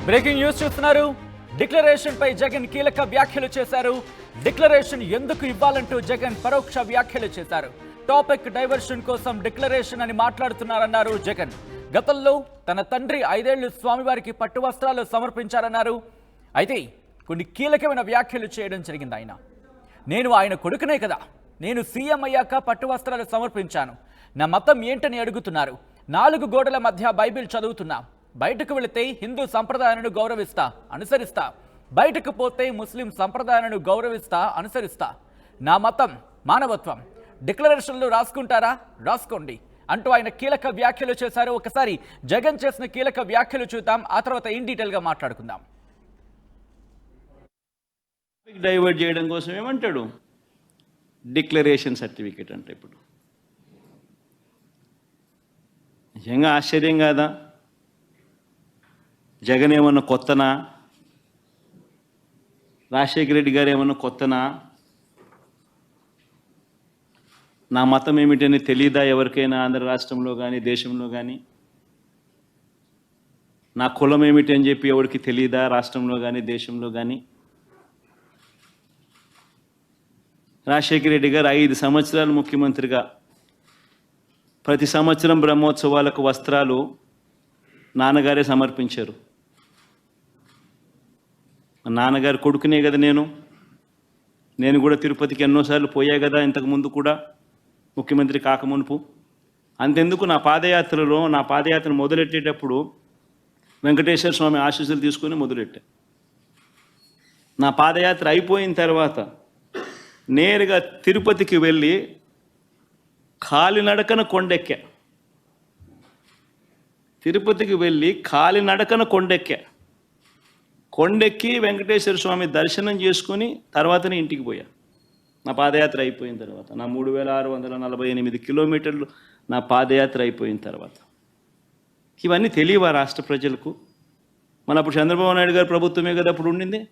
Breaking news చూస్తున్నారు. Declaration పై జగన్ కీలక వ్యాఖ్యలు చేశారు. డిక్లరేషన్ ఎందుకు ఇవ్వాలంటూ జగన్ పరోక్ష వ్యాఖ్యలు చేశారు. టాపిక్ డైవర్షన్ కోసం డిక్లరేషన్ అని మాట్లాడుతున్నారన్నారు జగన్. గతంలో తన తండ్రి 5 ఏళ్లు స్వామివారికి పట్టు వస్త్రాలు సమర్పించారన్నారు. అయితే కొన్ని కీలకమైన వ్యాఖ్యలు చేయడం జరిగింది. నేను ఆయన కొడుకునే కదా, నేను సీఎం అయ్యాక పట్టు వస్త్రాలు సమర్పించాను. నా మతం ఏంటని అడుగుతున్నారు. 4 గోడల మధ్య బైబిల్ చదువుతున్నా. బయటకు వెళితే హిందూ సంప్రదాయాలను గౌరవిస్తా, అనుసరిస్తా. బయటకు పోతే ముస్లిం సంప్రదాయాలను గౌరవిస్తా, అనుసరిస్తా. నా మతం మానవత్వం. డిక్లరేషన్లు రాసుకుంటారా, రాసుకోండి అంటూ ఆయన కీలక వ్యాఖ్యలు చేశారు. ఒకసారి జగన్ చేసిన కీలక వ్యాఖ్యలు చూద్దాం, ఆ తర్వాత ఇన్ డీటెయిల్గా మాట్లాడుకుందాం. డైవర్ట్ చేయడం కోసం ఏమంటాడు, డిక్లరేషన్ సర్టిఫికేట్ అంటే ఇప్పుడు నిజంగా ఆశ్చర్యం కాదా? జగన్ ఏమన్నా కొత్తనా, రాజశేఖర రెడ్డి గారు ఏమన్నా కొత్తనా? నా మతం ఏమిటని తెలియదా ఎవరికైనా ఆంధ్ర రాష్ట్రంలో కానీ దేశంలో కానీ? నా కులం ఏమిటి అని చెప్పి ఎవరికి తెలియదా రాష్ట్రంలో కానీ దేశంలో కానీ? రాజశేఖర రెడ్డి గారు 5 సంవత్సరాలు ముఖ్యమంత్రిగా ప్రతి సంవత్సరం బ్రహ్మోత్సవాలకు వస్త్రాలు నాన్నగారే సమర్పించారు. నాన్నగారు కొడుకునే కదా నేను కూడా తిరుపతికి ఎన్నోసార్లు పోయా కదా ఇంతకుముందు కూడా, ముఖ్యమంత్రి కాకమునుపు. అంతెందుకు నా పాదయాత్ర మొదలెట్టేటప్పుడు వెంకటేశ్వర స్వామి ఆశీస్సులు తీసుకొని మొదలెట్టా. నా పాదయాత్ర అయిపోయిన తర్వాత నేరుగా తిరుపతికి వెళ్ళి కాలినడకన కొండెక్కా. తిరుపతికి వెళ్ళి కాలినడకన కొండెక్కి వెంకటేశ్వర స్వామి దర్శనం చేసుకొని తర్వాతనే ఇంటికి పోయా. నా పాదయాత్ర అయిపోయిన తర్వాత, నా 3648 కిలోమీటర్లు నా పాదయాత్ర అయిపోయిన తర్వాత. ఇవన్నీ తెలియవా రాష్ట్ర ప్రజలకు? మన అప్పుడు చంద్రబాబు నాయుడు గారు ప్రభుత్వమే కదా అప్పుడు ఉండింది.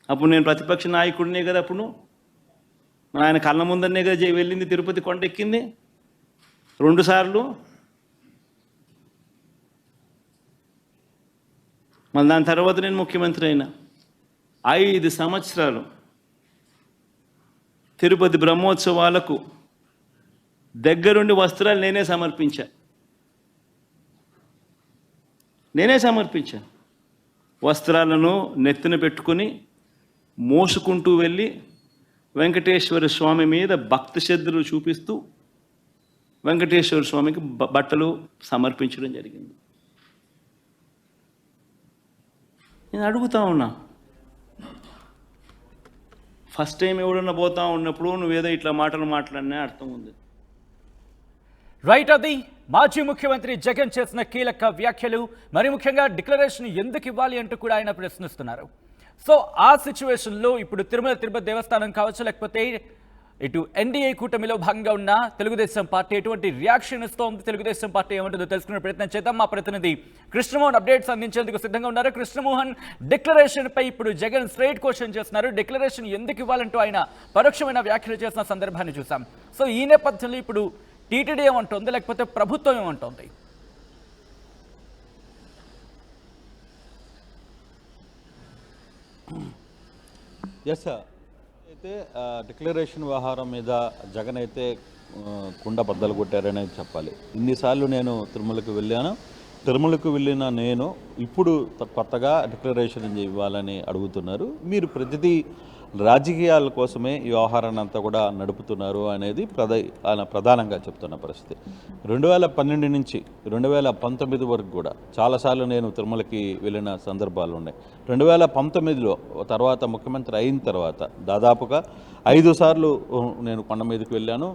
అప్పుడు నేను ప్రతిపక్ష నాయకుడినే కదా అప్పుడు. ఆయన కళ్ళ ముందరనే కదా వెళ్ళింది, తిరుపతి కొండెక్కింది 2 సార్లు. మళ్ళీ దాని తర్వాత నేను ముఖ్యమంత్రి అయినా. 5 సంవత్సరాలు తిరుపతి బ్రహ్మోత్సవాలకు దగ్గరుండి వస్త్రాలు నేనే సమర్పించాను. వస్త్రాలను నెత్తిన పెట్టుకుని మోసుకుంటూ వెళ్ళి వెంకటేశ్వర స్వామి మీద భక్తి శ్రద్ధలు చూపిస్తూ వెంకటేశ్వర స్వామికి బట్టలు సమర్పించడం జరిగింది. నేను అడుగుతా ఉన్నా, ఫస్ట్ టైం ఎవడన్నా పోతా ఉన్నప్పుడు నువ్వేదో ఇట్లా మాటలు మాట్లాడినా అర్థం ఉంది. రైట్, అది మాజీ ముఖ్యమంత్రి జగన్ చేసిన కీలక వ్యాఖ్యలు. మరి ముఖ్యంగా డిక్లరేషన్ ఎందుకు ఇవ్వాలి అంటూ కూడా ఆయన ప్రశ్నిస్తున్నారు. సో ఆ సిచ్యువేషన్లో ఇప్పుడు తిరుపతి దేవస్థానం కావచ్చు, లేకపోతే ఇటు ఎన్డీఏ కూటమిలో భాగంగా ఉన్న తెలుగుదేశం పార్టీ ఎటువంటి రియాక్షన్ ఇస్తోంది, తెలుగుదేశం పార్టీ ఏమంటుందో తెలుసుకునే ప్రయత్నం చేద్దాం. మా ప్రతినిధి కృష్ణమోహన్ అప్డేట్స్ అందించేందుకు సిద్ధంగా ఉన్నారు. కృష్ణమోహన్, డిక్లరేషన్ పై ఇప్పుడు జగన్ స్ట్రైట్ క్వశ్చన్ చేస్తున్నారు. డిక్లరేషన్ ఎందుకు ఇవ్వాలంటూ ఆయన పరోక్షమైన వ్యాఖ్యలు చేసిన సందర్భాన్ని చూసాం. సో ఈ నేపథ్యంలో ఇప్పుడు టీటీడీ ఏమంటోంది, లేకపోతే ప్రభుత్వం ఏమంటోంది? ఎస్ సార్, అయితే డిక్లరేషన్ వ్యవహారం మీద జగన్ అయితే కుండ బద్దలు కొట్టారనే చెప్పాలి. ఇన్నిసార్లు నేను తిరుమలకు వెళ్ళిన నేను ఇప్పుడు కొత్తగా డిక్లరేషన్ ఇవ్వాలని అడుగుతున్నారు. మీరు ప్రతిదీ రాజకీయాల కోసమే ఈ వ్యవహారాన్ని అంతా కూడా నడుపుతున్నారు అనేది ప్రధానంగా చెప్తున్న పరిస్థితి. 2012 నుంచి 2019 వరకు కూడా చాలాసార్లు నేను తిరుమలకి వెళ్ళిన సందర్భాలు ఉన్నాయి. 2019లో తర్వాత ముఖ్యమంత్రి అయిన తర్వాత దాదాపుగా 5 సార్లు నేను కొండ మీదకి వెళ్ళాను.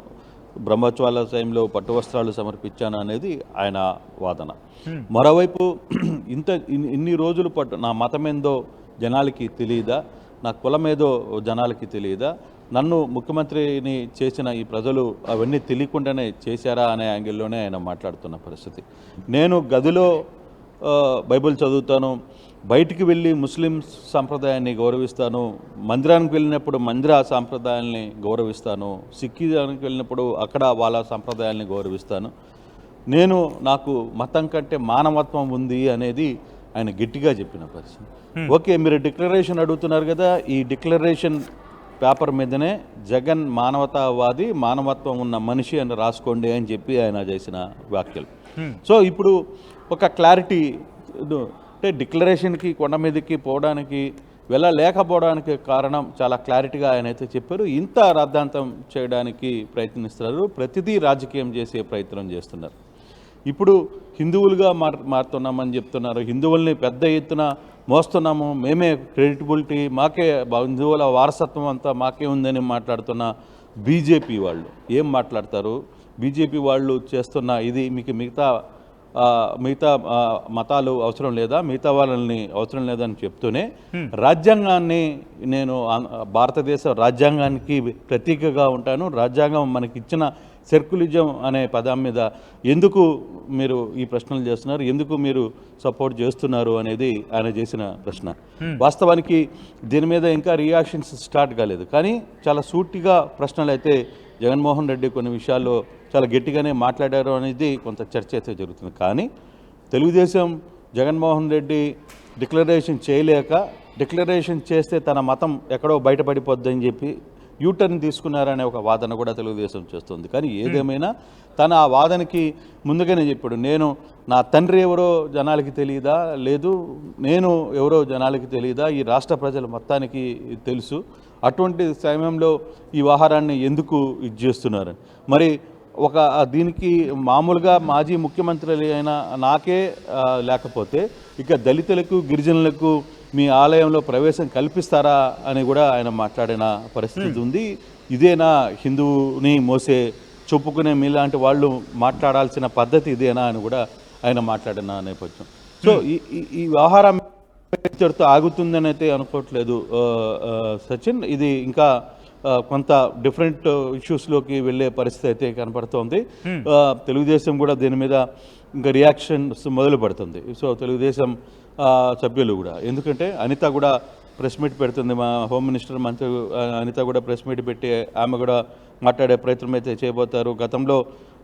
బ్రహ్మోత్సవాల టైంలో పట్టు వస్త్రాలు సమర్పించాను అనేది ఆయన వాదన. మరోవైపు ఇన్ని రోజుల పాటు నా మతమేందో జనాలకి తెలియదా, నా కులమేదో జనాలకి తెలియదా, నన్ను ముఖ్యమంత్రిని చేసిన ఈ ప్రజలు అవన్నీ తెలియకుండానే చేశారా అనే యాంగిల్లోనే ఆయన మాట్లాడుతున్న పరిస్థితి. నేను గదిలో బైబిల్ చదువుతాను, బయటికి వెళ్ళి ముస్లిం సాంప్రదాయాన్ని గౌరవిస్తాను, మందిరానికి వెళ్ళినప్పుడు మందిర సాంప్రదాయాల్ని గౌరవిస్తాను, సిక్కిజానికి వెళ్ళినప్పుడు అక్కడ వాళ్ళ సాంప్రదాయాల్ని గౌరవిస్తాను. నాకు మతం కంటే మానవత్వం ఉంది అనేది ఆయన గట్టిగా చెప్పిన పరిస్థితి. ఓకే, మీరు డిక్లరేషన్ అడుగుతున్నారు కదా, ఈ డిక్లరేషన్ పేపర్ మీదనే జగన్ మానవతావాది, మానవత్వం ఉన్న మనిషి అని రాసుకోండి అని చెప్పి ఆయన చేసిన వ్యాఖ్యలు. సో ఇప్పుడు ఒక క్లారిటీ, అంటే డిక్లరేషన్కి కొండ మీదకి పోవడానికి వెళ్ళలేకపోవడానికి కారణం చాలా క్లారిటీగా ఆయన అయితే చెప్పారు. ఇంత రాద్ధాంతం చేయడానికి ప్రయత్నిస్తున్నారు, ప్రతిదీ రాజకీయం చేసే ప్రయత్నం చేస్తున్నారు. ఇప్పుడు హిందువులుగా మారుతున్నామని చెప్తున్నారు, హిందువుల్ని పెద్ద ఎత్తున మోస్తున్నాము, మేమే క్రెడిటబిలిటీ, మాకే హిందువుల వారసత్వం అంతా మాకే ఉందని మాట్లాడుతున్న బీజేపీ వాళ్ళు ఏం మాట్లాడతారు? బీజేపీ వాళ్ళు చేస్తున్న ఇది మీకు మిగతా మతాలు అవసరం లేదా, మిగతా వాళ్ళని అవసరం లేదని చెప్తూనే రాజ్యాంగాన్ని, నేను భారతదేశ రాజ్యాంగానికి ప్రతీకగా ఉంటాను, రాజ్యాంగం మనకిచ్చిన సెక్యులరిజం అనే పదం మీద ఎందుకు మీరు ఈ ప్రశ్నలు చేస్తున్నారు, ఎందుకు మీరు సపోర్ట్ చేస్తున్నారు అనేది ఆయన చేసిన ప్రశ్న. వాస్తవానికి దీని మీద ఇంకా రియాక్షన్స్ స్టార్ట్ కాలేదు, కానీ చాలా సూటిగా ప్రశ్నలు అయితే జగన్మోహన్ రెడ్డి కొన్ని విషయాల్లో చాలా గట్టిగానే మాట్లాడారు అనేది కొంత చర్చ అయితే జరుగుతుంది. కానీ తెలుగుదేశం జగన్మోహన్ రెడ్డి డిక్లరేషన్ చేయలేక, డిక్లరేషన్ చేస్తే తన మతం ఎక్కడో బయటపడిపోద్దని చెప్పి యూటర్న్ తీసుకున్నారనే ఒక వాదన కూడా తెలుగుదేశం చేస్తుంది. కానీ ఏదేమైనా తన ఆ వాదనకి ముందుగానే చెప్పాడు, నేను నా తండ్రి ఎవరో జనాలకి తెలియదా, లేదు నేను ఎవరో జనాలకి తెలియదా, ఈ రాష్ట్ర ప్రజలు మొత్తానికి తెలుసు, అటువంటి సమయంలో ఈ వ్యవహారాన్ని ఎందుకు ఇది చేస్తున్నారు? మరి ఒక దీనికి మామూలుగా మాజీ ముఖ్యమంత్రి అయిన నాకే లేకపోతే ఇక దళితులకు, గిరిజనులకు మీ ఆలయంలో ప్రవేశం కల్పిస్తారా అని కూడా ఆయన మాట్లాడిన పరిస్థితి ఉంది. ఇదేనా హిందువుని మోసే చెప్పుకునే మీలాంటి వాళ్ళు మాట్లాడాల్సిన పద్ధతి ఇదేనా అని కూడా ఆయన మాట్లాడిన నేపథ్యం. సో ఈ వ్యవహారం ఇక్కడితో ఆగుతుందని అయితే అనుకోవట్లేదు సచిన్. ఇది ఇంకా కొంత డిఫరెంట్ ఇష్యూస్లోకి వెళ్ళే పరిస్థితి అయితే కనపడుతోంది. తెలుగుదేశం కూడా దీని మీద ఇంకా రియాక్షన్స్ మొదలు పడుతుంది. సో తెలుగుదేశం సభ్యులు కూడా, ఎందుకంటే అనిత కూడా ప్రెస్ మీట్ పెడుతుంది, మా హోమ్ మినిస్టర్ మంత్రి అనిత కూడా ప్రెస్ మీట్ పెట్టి ఆమె కూడా మాట్లాడే ప్రయత్నం అయితే చేయబోతారు. గతంలో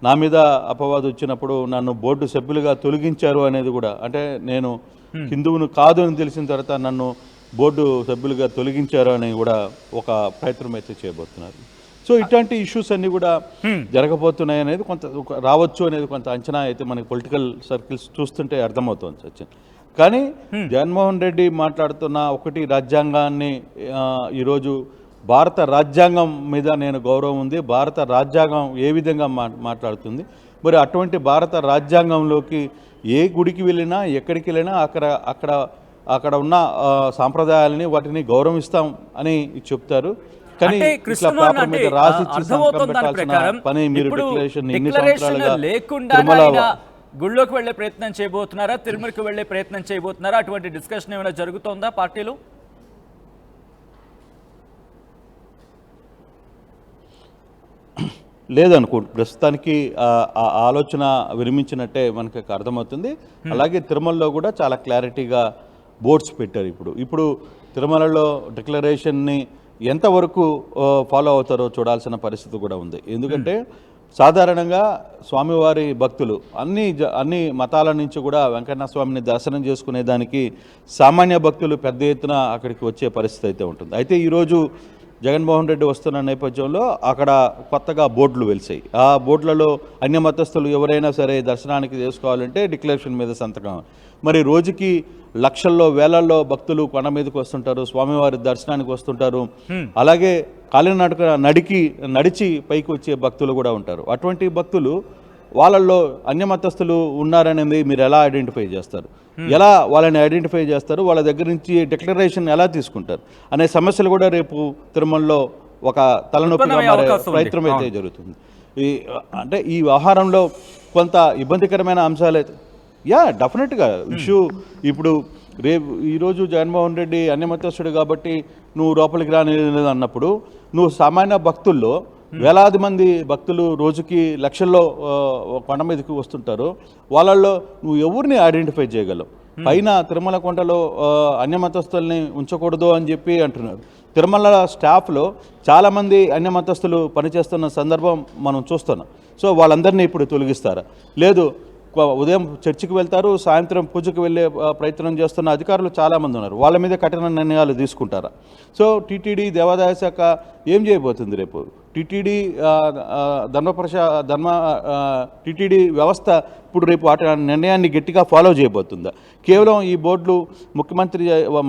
నా మీద అపవాదు వచ్చినప్పుడు నన్ను బోర్డు సభ్యులుగా తొలగించారు అనేది కూడా, అంటే నేను హిందువును కాదు అని తెలిసిన తర్వాత నన్ను బోర్డు సభ్యులుగా తొలగించారు అని కూడా ఒక ప్రయత్నం అయితే చేయబోతున్నారు. సో ఇట్లాంటి ఇష్యూస్ అన్నీ కూడా జరగబోతున్నాయి అనేది కొంత రావచ్చు అనేది కొంత అంచనా అయితే మనకి పొలిటికల్ సర్కిల్స్ చూస్తుంటే అర్థమవుతుంది సచిన్. కానీ జగన్మోహన్ రెడ్డి మాట్లాడుతున్న ఒకటి, రాజ్యాంగాన్ని ఈరోజు భారత రాజ్యాంగం మీద నేను గౌరవం ఉంది, భారత రాజ్యాంగం ఏ విధంగా మాట్లాడుతుంది, మరి అటువంటి భారత రాజ్యాంగంలోకి ఏ గుడికి వెళ్ళినా, ఎక్కడికి వెళ్ళినా అక్కడ ఉన్న సాంప్రదాయాలని వాటిని గౌరవిస్తాం అని చెప్తారు. కానీ ఇట్లా పేపర్ మీద రాసిచ్చి సంతకం పెట్టాల్సిన పని మీరు డిక్లరేషన్ ఎన్ని సంవత్సరాలుగా లేకుండా గుళ్ళోకి వెళ్లే ప్రయత్నం చేయబోతున్నారా, తిరుమలకి వెళ్లే ప్రయత్నం చేయబోతున్నారా? అటువంటి డిస్కషన్ ఏమైనా జరుగుతోందా పార్టీలు? లేదనుకోండి, ప్రస్తుతానికి ఆ ఆలోచన విరమించినట్టే మనకి అర్థమవుతుంది. అలాగే తిరుమలలో కూడా చాలా క్లారిటీగా బోర్డ్స్ పెట్టారు. ఇప్పుడు తిరుమలలో డిక్లరేషన్ని ఎంతవరకు ఫాలో అవుతారో చూడాల్సిన పరిస్థితి కూడా ఉంది. ఎందుకంటే సాధారణంగా స్వామివారి భక్తులు అన్ని మతాల నుంచి కూడా వెంకన్న స్వామిని దర్శనం చేసుకునేదానికి సామాన్య భక్తులు పెద్ద ఎత్తున అక్కడికి వచ్చే పరిస్థితి అయితే ఉంటుంది. అయితే ఈరోజు జగన్మోహన్ రెడ్డి వస్తున్న నేపథ్యంలో అక్కడ కొత్తగా బోర్డులు వెలిసాయి. ఆ బోర్డులలో అన్య మతస్థులు ఎవరైనా సరే దర్శనానికి చేసుకోవాలంటే డిక్లరేషన్ మీద సంతకం. మరి రోజుకి లక్షల్లో వేలల్లో భక్తులు కొండ మీదకి వస్తుంటారు, స్వామివారి దర్శనానికి వస్తుంటారు. అలాగే కాలినడక నడిచి పైకి వచ్చే భక్తులు కూడా ఉంటారు. అటువంటి భక్తులు వాళ్ళల్లో అన్యమతస్థులు ఉన్నారనేది మీరు ఎలా ఐడెంటిఫై చేస్తారు, ఎలా వాళ్ళని ఐడెంటిఫై చేస్తారు, వాళ్ళ దగ్గర నుంచి డిక్లరేషన్ ఎలా తీసుకుంటారు అనే సమస్యలు కూడా రేపు తిరుమలలో ఒక తలనొప్పిగా మారే ప్రయత్నం అయితే జరుగుతుంది. అంటే ఈ వ్యవహారంలో కొంత ఇబ్బందికరమైన అంశాలు అయితే డెఫినెట్గా ఇష్యూ. ఇప్పుడు ఈరోజు జగన్మోహన్ రెడ్డి అన్యమతస్థుడు కాబట్టి నువ్వు లోపలికి రానిలేదు అన్నప్పుడు, నువ్వు సామాన్య భక్తుల్లో వేలాది మంది భక్తులు రోజుకి లక్షల్లో కొండ మీదకి వస్తుంటారు, వాళ్ళల్లో నువ్వు ఎవరిని ఐడెంటిఫై చేయగలవు? పైన తిరుమల కొండలో అన్యమతస్థుల్ని ఉంచకూడదు అని చెప్పి అంటున్నారు. తిరుమల స్టాఫ్లో చాలామంది అన్యమతస్థులు పనిచేస్తున్న సందర్భం మనం చూస్తున్నాం. సో వాళ్ళందరినీ ఇప్పుడు తొలగిస్తారా? లేదు, ఉదయం చర్చికి వెళ్తారు, సాయంత్రం పూజకు వెళ్ళే ప్రయత్నం చేస్తున్న అధికారులు చాలామంది ఉన్నారు. వాళ్ళ మీద కఠిన నిర్ణయాలు తీసుకుంటారా? సో టీటీడీ దేవాదాయ శాఖ ఏం చేయబోతుంది రేపు? టీటీడీ టీటీడీ వ్యవస్థ ఇప్పుడు రేపు వాటి నిర్ణయాన్ని గట్టిగా ఫాలో చేయబోతుందా? కేవలం ఈ బోర్డులు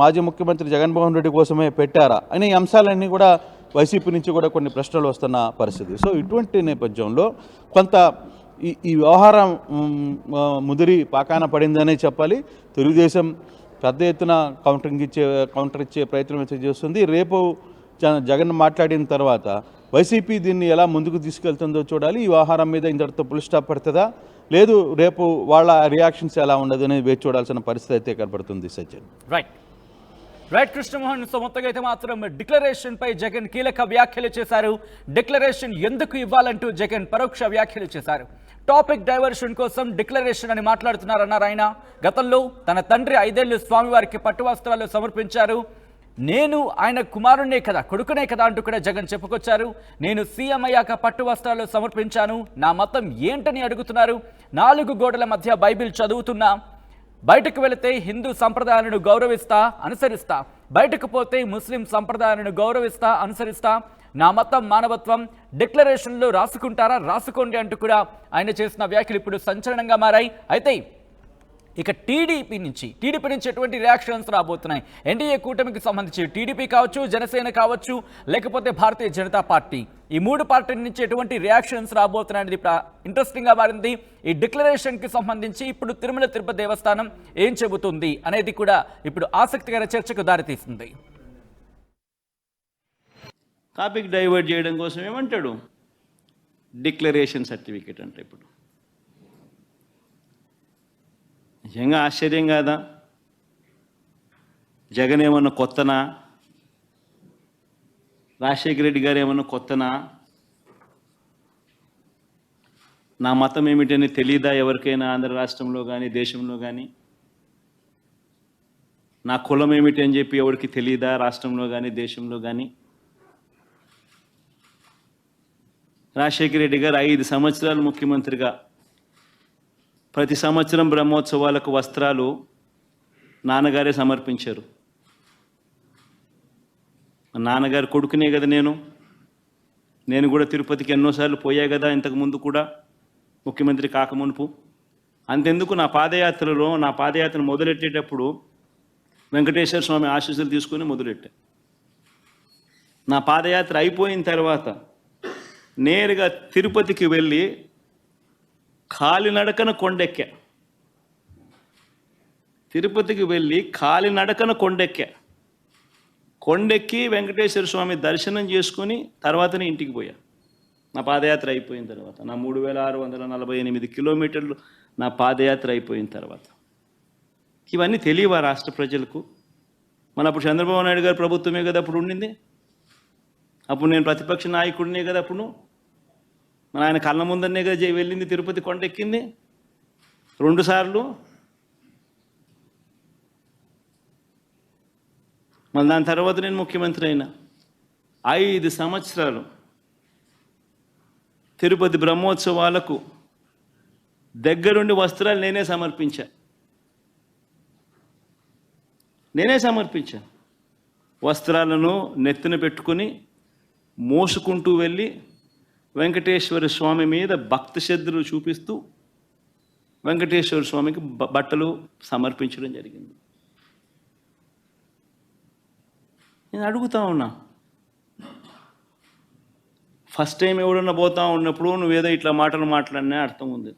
మాజీ ముఖ్యమంత్రి జగన్మోహన్ రెడ్డి కోసమే పెట్టారా అనే అంశాలన్నీ కూడా వైసీపీ నుంచి కూడా కొన్ని ప్రశ్నలు వస్తున్న పరిస్థితి. సో ఇటువంటి నేపథ్యంలో కొంత ఈ వ్యవహారం ముదిరి పాకాన పడిందనే చెప్పాలి. తెలుగుదేశం పెద్ద ఎత్తున కౌంటర్ ఇచ్చే ప్రయత్నం అయితే చేస్తుంది. రేపు జగన్ మాట్లాడిన తర్వాత వైసీపీ దీన్ని ఎలా ముందుకు తీసుకెళ్తుందో చూడాలి. ఈ వ్యవహారం మీద ఇంతటితో ఫుల్ స్టాప్ పడుతుందా, లేదు రేపు వాళ్ళ రియాక్షన్స్ ఎలా ఉండదు అనేది వేచి చూడాల్సిన పరిస్థితి అయితే కనబడుతుంది. సజ్జన్ రైట్ కృష్ణమోహన్. సో మొత్తంగా అయితే మాత్రం డిక్లరేషన్ పై జగన్ కీలక వ్యాఖ్యలు చేశారు. డిక్లరేషన్ ఎందుకు ఇవ్వాలంటూ జగన్ పరోక్ష వ్యాఖ్యలు చేశారు. టాపిక్ డైవర్షన్ కోసం డిక్లరేషన్ అని మాట్లాడుతున్నారన్నారు ఆయన. గతంలో తన తండ్రి 5 ఏళ్లు స్వామివారికి పట్టు వస్త్రాలు సమర్పించారు. నేను ఆయన కుమారుణ్ణే కదా, కొడుకునే కదా అంటూ కూడా జగన్ చెప్పుకొచ్చారు. నేను సీఎం అయ్యాక పట్టు వస్త్రాలు సమర్పించాను. నా మతం ఏంటని అడుగుతున్నారు. 4 గోడల మధ్య బైబిల్ చదువుతున్నా. బయటకు వెళితే హిందూ సంప్రదాయాలను గౌరవిస్తా, అనుసరిస్తా. బయటకు పోతే ముస్లిం సంప్రదాయాలను గౌరవిస్తా, అనుసరిస్తా. నా మతం మానవత్వం. డిక్లరేషన్లో రాసుకుంటారా, రాసుకోండి అంటూ కూడా ఆయన చేసిన వ్యాఖ్యలు ఇప్పుడు సంచలనంగా మారాయి. అయితే ఇక టీడీపీ నుంచి ఎటువంటి రియాక్షన్స్ రాబోతున్నాయి? ఎన్డీఏ కూటమికి సంబంధించి టీడీపీ కావచ్చు, జనసేన కావచ్చు, లేకపోతే భారతీయ జనతా పార్టీ, ఈ 3 పార్టీల నుంచి ఎటువంటి రియాక్షన్స్ రాబోతున్నాయనేది ఇంట్రెస్టింగ్గా మారింది. ఈ డిక్లరేషన్కి సంబంధించి ఇప్పుడు తిరుమల తిరుపతి దేవస్థానం ఏం చెబుతుంది అనేది కూడా ఇప్పుడు ఆసక్తికర చర్చకు దారితీస్తుంది. టాపిక్ డైవర్ట్ చేయడం కోసం ఏమంటాడు? డిక్లరేషన్ సర్టిఫికేట్ అంటే ఇప్పుడు నిజంగా ఆశ్చర్యం కాదా? జగన్ ఏమన్నా కొత్తనా? రాజశేఖర రెడ్డి గారు ఏమన్నా కొత్తనా? నా మతం ఏమిటని తెలియదా ఎవరికైనా ఆంధ్ర రాష్ట్రంలో కానీ దేశంలో కానీ? నా కులం ఏమిటి అని చెప్పి ఎవరికి తెలియదా రాష్ట్రంలో కానీ దేశంలో కానీ? రాజశేఖర రెడ్డి గారు 5 సంవత్సరాలు ముఖ్యమంత్రిగా ప్రతి సంవత్సరం బ్రహ్మోత్సవాలకు వస్త్రాలు నాన్నగారే సమర్పించారు. నాన్నగారు కొడుకునే కదా నేను కూడా తిరుపతికి ఎన్నోసార్లు పోయా కదా ఇంతకుముందు కూడా, ముఖ్యమంత్రి కాకమునుపు. అంతెందుకు నా పాదయాత్ర మొదలెట్టేటప్పుడు వెంకటేశ్వర స్వామి ఆశీస్సులు తీసుకొని మొదలెట్టా. నా పాదయాత్ర అయిపోయిన తర్వాత నేరుగా తిరుపతికి వెళ్ళి కాలినడకన కొండెక్కా. కొండెక్కి వెంకటేశ్వర స్వామి దర్శనం చేసుకుని తర్వాతనే ఇంటికి పోయా. నా పాదయాత్ర అయిపోయిన తర్వాత, నా 3648 కిలోమీటర్లు నా పాదయాత్ర అయిపోయిన తర్వాత. ఇవన్నీ తెలియవా రాష్ట్ర ప్రజలకు? మన అప్పుడు చంద్రబాబు నాయుడు గారు ప్రభుత్వమే కదా అప్పుడు ఉండింది. అప్పుడు నేను ప్రతిపక్ష నాయకుడినే కదా అప్పుడు. మన ఆయన కళ్ళ ముందరనే కదా వెళ్ళింది, తిరుపతి కొండెక్కింది 2 సార్లు. మళ్ళీ దాని తర్వాత నేను ముఖ్యమంత్రి అయినా 5 సంవత్సరాలు తిరుపతి బ్రహ్మోత్సవాలకు దగ్గరుండి వస్త్రాలు నేనే సమర్పించాను. వస్త్రాలను నెత్తిన పెట్టుకుని మోసుకుంటూ వెళ్ళి వెంకటేశ్వర స్వామి మీద భక్తి శ్రద్ధలు చూపిస్తూ వెంకటేశ్వర స్వామికి బట్టలు సమర్పించడం జరిగింది. నేను అడుగుతా ఉన్నా, ఫస్ట్ టైం ఎవడన్నా పోతా ఉన్నప్పుడు నువ్వేదో ఇట్లా మాటలు మాట్లాడినా అర్థం ఉంది.